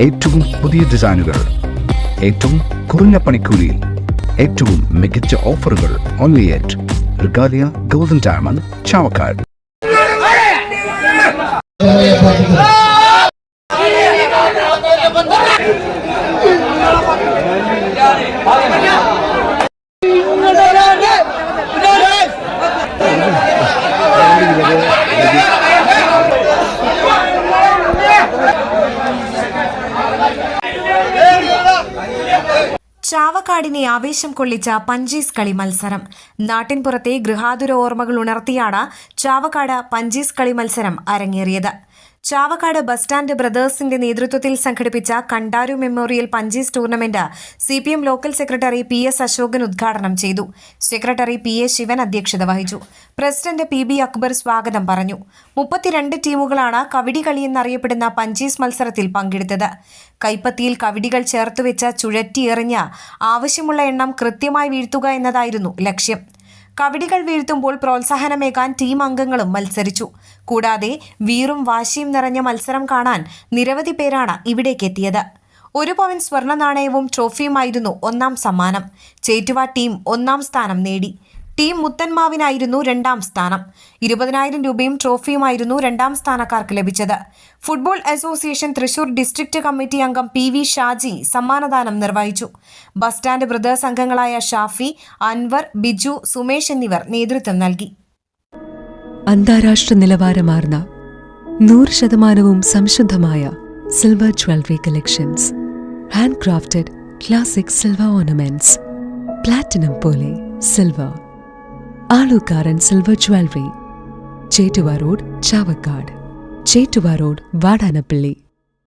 ഏറ്റവും പുതിയ ഡിസൈനുകൾ, ഏറ്റവും കുറഞ്ഞ പണിക്കൂലിയിൽ, ഏറ്റവും മികച്ച ഓഫറുകൾ. Only at Regalia Golden Diamond, Chavakkad. ചാവക്കാടിനെ ആവേശം കൊള്ളിച്ച പഞ്ചീസ് കളി മത്സരം. നാട്ടിൻപുറത്തെ ഗൃഹാതുര ഓർമ്മകൾ ഉണർത്തിയാണ് ചാവക്കാട് പഞ്ചീസ് കളി മത്സരം അരങ്ങേറിയത്. ചാവക്കാട് ബസ് സ്റ്റാൻഡ് ബ്രദേഴ്സിന്റെ നേതൃത്വത്തിൽ സംഘടിപ്പിച്ച കണ്ടാരു മെമ്മോറിയൽ പഞ്ചീസ് tournament CPM local secretary PS Ashokan ഉദ്ഘാടനം ചെയ്തു. സെക്രട്ടറി PA ശിവൻ അധ്യക്ഷത വഹിച്ചു. പ്രസിഡന്റ് PB അക്ബർ സ്വാഗതം പറഞ്ഞു. 32 ടീമുകളാണ് കവടി കളി എന്നറിയപ്പെടുന്ന പഞ്ചീസ് മത്സരത്തിൽ പങ്കെടുത്തത്. കൈപ്പത്തിയിൽ കവടികൾ ചേർത്തുവെച്ച് ചുഴറ്റിയെറിഞ്ഞ് ആവശ്യമുള്ള എണ്ണം കൃത്യമായി വീഴ്ത്തുക എന്നതായിരുന്നു ലക്ഷ്യം. കവടികൾ വീഴ്ത്തുമ്പോൾ പ്രോത്സാഹനമേകാൻ ടീം അംഗങ്ങളും മത്സരിച്ചു. കൂടാതെ വീറും വാശിയും നിറഞ്ഞ മത്സരം കാണാൻ നിരവധി പേരാണ് ഇവിടേക്കെത്തിയത്. 1 പവൻ സ്വർണ്ണ നാണയവും ട്രോഫിയുമായിരുന്നു ഒന്നാം സമ്മാനം. ചേറ്റുവ ടീം 1-ാം സ്ഥാനം നേടി. ടീം മുത്തന്മാവിനായിരുന്നു 2-ാം സ്ഥാനം. 20,000 രൂപയും ട്രോഫിയുമായിരുന്നു 2-ാം സ്ഥാനക്കാർക്ക് ലഭിച്ചത്. Football association Thrissur district committee അംഗം PV ഷാജി സമ്മാനദാനം നിർവഹിച്ചു. ബസ് സ്റ്റാൻഡ് ബ്രദേഴ്സ് അംഗങ്ങളായ ഷാഫി, അൻവർ, ബിജു, സുമേഷ് എന്നിവർ നേതൃത്വം നൽകി. അന്താരാഷ്ട്ര നിലവാരമാർന്ന 100% സംശുദ്ധമായ silver jewellery collections, hand crafted classic silver ornaments, platinum പോലെ silver, Alukaran silver jewellery, Chettuva road, Chavakkad, Chettuva road, Vadanappally.